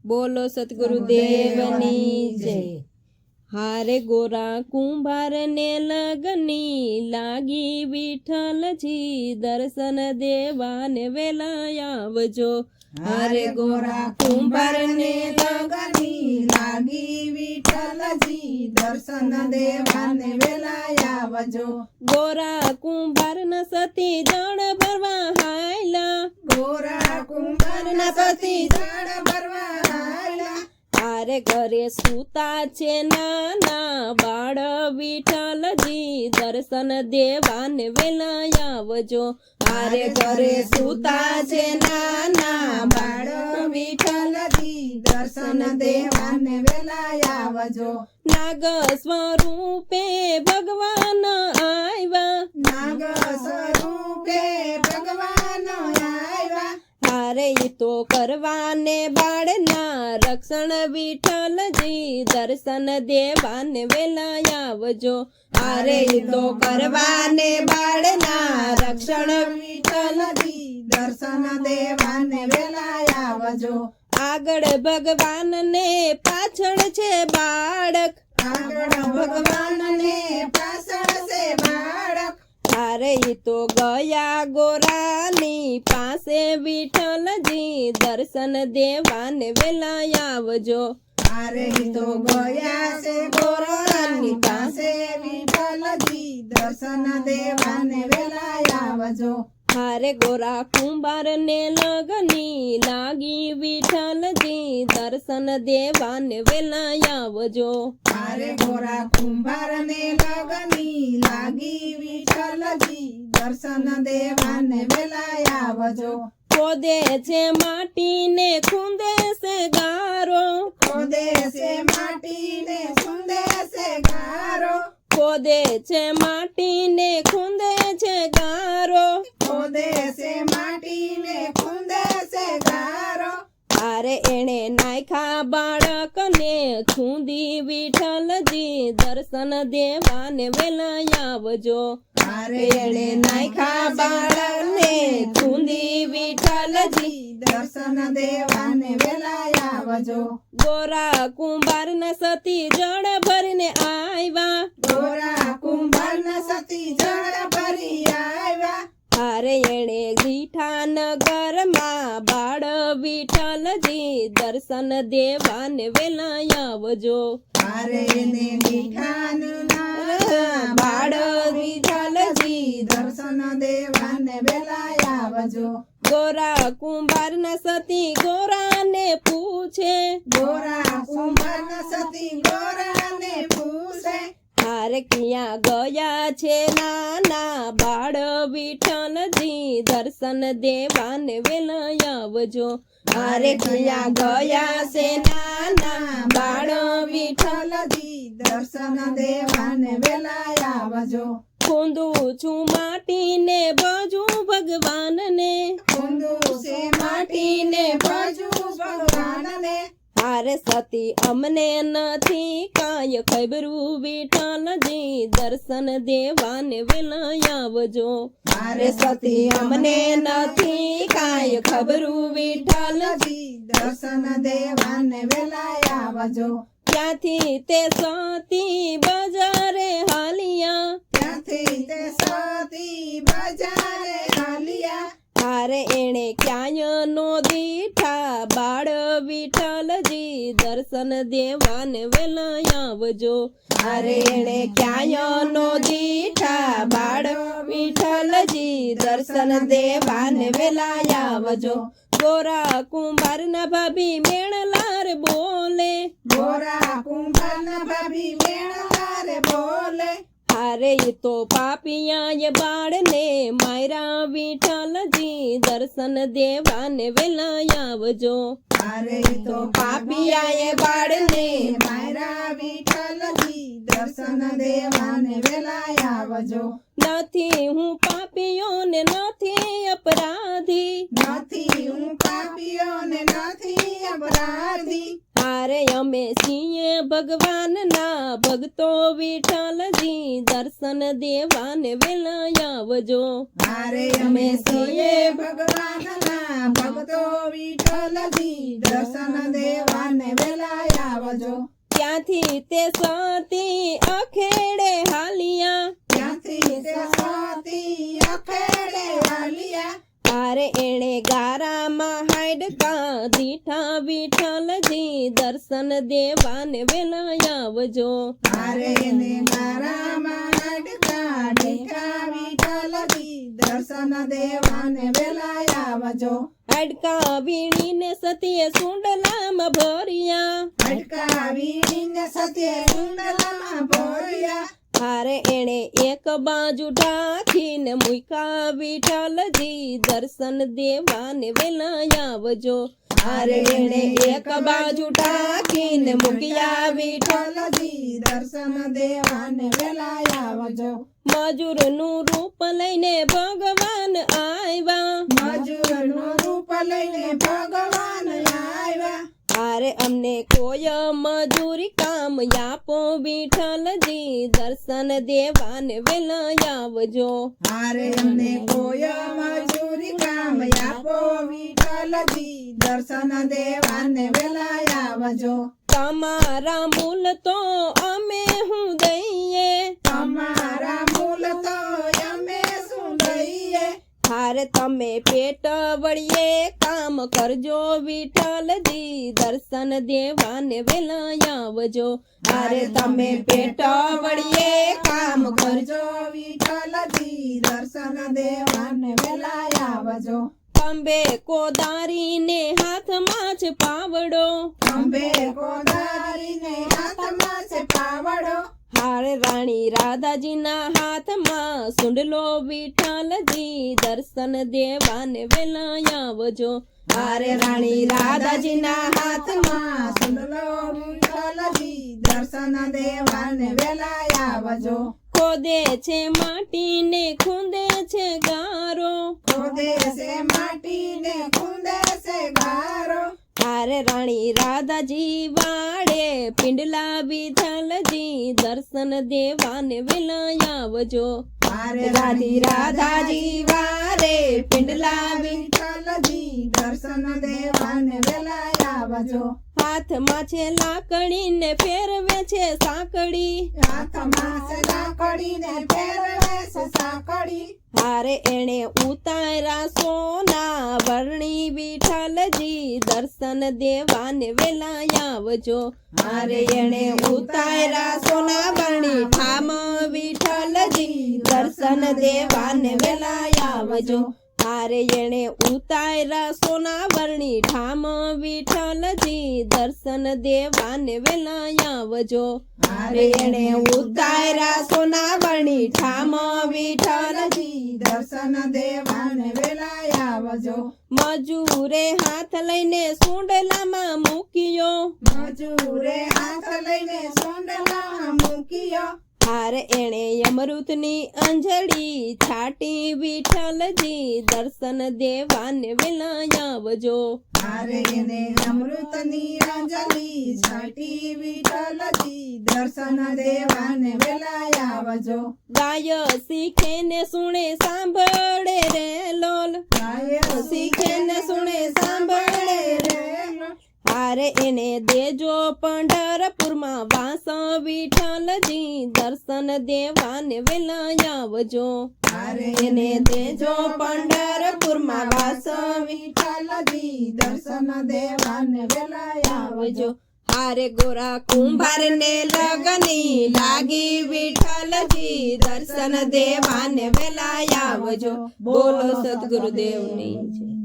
बोलो सतगुरुदेवनी जय। हारे गोरा कुंभार ने लगनी लागी विठ्ठलजी दर्शन देवाने वेला आवजो। हारे गोरा कुंभार ने लगनी लागी विठ्ठलजी दर्शन देवाने वेला आवजो। गोरा कुंभार न सती जण भरवा हायला, गोरा कुंभार न सती जण भरवा हायला। हारे घरे सूता छे नाना बाळ विठ्ठलजी दर्शन देवाने वेला आवजो। हारे घरे सूता छे नाना बाळ विठ्ठलजी दर्शन देवाने वेला आवजो। नाग स्वरूपे भगवान आयवा, नाग स्वरूपे भगवान आयवा। हारे तो करवाने बाळना रक्षण विठ्ठलजी दर्शन देवाने वेला आवजो। हारे तो करवाने बाळना रक्षण विठ्ठलजी दर्शन देवाने वेला आवजो। આગળ ભગવાન ને પાછળ છે બાળક, આગળ ભગવાન ને પાછળ છે બાળક। હારે તો ગયા ગોરાની પાસે વિઠ્ઠલજી દર્શન દેવાને વેલા આવજો। હારે તો ગયા છે ગોરાની પાસે વિઠ્ઠલજી દર્શન દેવાને વેલા આવજો। હારે ગોરા કુંભાર ને લગની લાગી વિઠ્ઠલજી દર્શન દેવાને વેલા આવજો। હારે ગોરા કુંભાર ને લગની લાગી વિઠ્ઠલજી દર્શન દેવાને વેલા આવજો। ખોદે છે માટી ને ખૂંદે છે ગારો, ખોદે છે માટી ને ખૂંદે છે ગારો। ખોદે છે માટી ને ખૂંદે છે ગારો, ખોદે છે માટી ને ખૂંદે છે ગારો। હારે એણે નાખ્યા બાળકને ખૂંદી વિઠ્ઠલજી દર્શન દેવાને વેલા આવજો। હારે એણે નાખ્યા બાળકને ખૂંદી વિઠ્ઠલજી દર્શન દેવાને વેલા આવજો। ગોરા કુંભાર ન સતી જળ ભરીને આવ્યા, ગોરા કુંભાર ન સતી જળ ભરી આવ્યા। હારે એણે દીઠા નગરમાં બાળ વિઠ્ઠલજી દર્શન દેવાને વેલા આવજો। હારે ને દીઠાન બાળ વિઠ્ઠલજી દર્શન દેવાને વેલા આવજો। ગોરા કુંભાર ન સતી ગોરાને પૂછે, ગોરા કુંભાર ન સતી ગોરાને પૂછે। હારે ક્યાં ગયા છે નાના બાળ વિઠ્ઠલજી દર્શન દેવાને વેલા આવજો। હારે ક્યાં ગયા છે નાના બાળ વિઠ્ઠલજી દર્શન દેવાને વેલા આવજો। ખૂંદું છું માટી ને ભજું ભગવાનને, ખૂંદું છે માટી ને ભજું ભગવાનને। હારે સતી અમને નથી કાંઈ ખબરું વિઠ્ઠલજી દર્શન દેવાને વેલા આવજો। હારે સતી અમને નથી કાંઈ ખબરું વિઠ્ઠલજી દર્શન દેવાને વેલા આવજો। ત્યાંથી તે સતી બજારે હાલિયા, ત્યાંથી તે સતી બજારે હાલિયા। હારે એણે ક્યાંય નો દીઠા બાળ વિઠ્ઠલજી દર્શન દેવાને વેલા આવજો। હારે એણે ક્યાંય નો દીઠા બાળ વિઠ્ઠલજી દર્શન દેવાને વેલા આવજો। ગોરા કુંભાર ના ભાભી મેણલાર બોલે, ગોરા કુંભાર ના ભાભી મેણલાર બોલે। હારે તો પાપિયાએ બાળને માયરા વિઠ્ઠલજી દર્શન દેવાને વેલા આવજો। હારે તો પાપિયાએ બાળને માયરા વિઠ્ઠલજી દર્શન દેવાને વેલા આવજો। નથી હું પાપીઓ ને નથી અપરાધી, નથી હું પાપીઓ ને નથી અપરાધી। હારે અમે છીએ ભગવાનના ભક્તો વિઠ્ઠલજી દર્શન દેવાને વેલા આવજો। હારે અમે છીએ ભગવાનના ભક્તો વિઠ્ઠલજી દર્શન દેવા આવજો. ત્યાંથી તે સતી અખેડે હાલિયા, ત્યાંથી તે સતી અખેડે હાલિયા. તારે એણે ગારામાં હાડકા દીઠા વિઠ્ઠલજી, દર્શન દેવાને વેલા આવજો. તારે એને ગારામાં હાડકા દીઠા વિઠ્ઠલજી, દર્શન દેવાને વેલા આવજો. હાડકા વીણીને સતીએ સુંડલામાં ભર્યા, હાડકા વીણીને સતીએ સુંડલામાં ભર્યા. હારે એણે એક બાજુ ઢાંકીને મૂક્યા વિઠ્ઠલજી, દર્શન દેવાને વેલા આવજો. હારે એણે એક બાજુ ઢાંકીને મૂક્યા વિઠ્ઠલજી, દર્શન દેવાને વેલા આવજો. મજૂરનું રૂપ લઈને ભગવાન આવ્યા, મજૂરનું રૂપ લઈને ભગવાન આવ્યા. હારે અમને કોઈ મજૂરી કામ આપો વિઠ્ઠલજી, દર્શન દેવાને વેલા આવજો. હારે અમને કોઈ મજૂરી કામ આપો વિઠ્ઠલજી, દર્શન દેવાને વેલા આવજો. તમારા મૂલ તો અમે હું દઈએ, તમારા મૂલ તો અમે શું દઈએ. હારે તમે પેટ વળીએ કામ કરજો વિઠ્ઠલજી, દર્શન દેવાને વેલા આવજો. હારે તમે પેટ વળીએ કામ કરજો. કરજો વિઠ્ઠલજી, દર્શન દેવાને વેલા આવજો. અંબે કોદારીને હાથમાં છે પાવડો, અંબે કોદારીને હાથમાં છે પાવડો. હારે રાણી રાધાજીના હાથમાં સુંડલો વિઠ્ઠલજી, દર્શન દેવાને વેલા આવજો. હારે રાણી રાધાજીના હાથમાં સુંદલો વિઠ્ઠલજી, દર્શન દેવાને વેલા આવજો. ખોદે છે માટીને ખૂંદે છે ગારો, ખોદે છે માટીને ખૂંદે છે ગારો. હારે રાણી રાધાજી વાડે પિંડલા વિઠ્ઠલજી, દર્શન દેવાને વેલા આવજો. હારે રાધી રાધાજી વારે પિંડલા વિઠ્ઠલજી, દર્શન દેવાને વેલા આવજો. હાથમાં છે લાકડીને ફેરવે છે સાંકડી, હાથમાં છે લાકડીને ફેરવે છે સાંકડી. હારે એણે ઉતાર્યા સોના વર્ણી વિઠ્ઠલજી, દર્શન દેવાને વેલા આવજો. હારે એણે ઉતાર્યા સોના વર્ણી ઠામ વિઠ્ઠલજી, દર્શન દેવાને વેલા આવજો. હારે એણે ઉતાર્યા સોના વર્ણી ઠામ વિઠ્ઠલજી, દર્શન દેવાને વેલા આવજો. હારે એણે ઉતાર્યા સોના વર્ણી ઠામ વિઠ્ઠલજી, દર્શન દેવાને વેલા આવજો. મજૂરે હાથ લઈને સુંડલામાં મૂક્યો, મજૂરે હાથ લઈને સોંડલામાં મૂક્યો. હારે એણે અમૃતની અંજળી છાટી વિઠ્ઠલજી, દર્શન દેવાને વેલા આવજો. હારે એને અમૃતની અંજલિ છાટી વિઠ્ઠલજી, દર્શન દેવાને વેલા આવજો. ગાય શીખે ને સુણે સાંભળે રે લોલ, ગાય શીખે ને સુણે સાંભળે રે. હારે એને દેજો પંઢરપુરમાં વાસ વિઠ્ઠલજી, દર્શન દેવાને વેલા આવજો. હારે એને દેજો પંઢરપુરમાં વાસ વિઠ્ઠલજી, દર્શન દેવાને વેલા આવજો. હારે ગોરા કુંભાર ને લગની લાગી વિઠ્ઠલજી, દર્શન દેવાને વેલા આવજો. બોલો સદગુરુદેવની જય.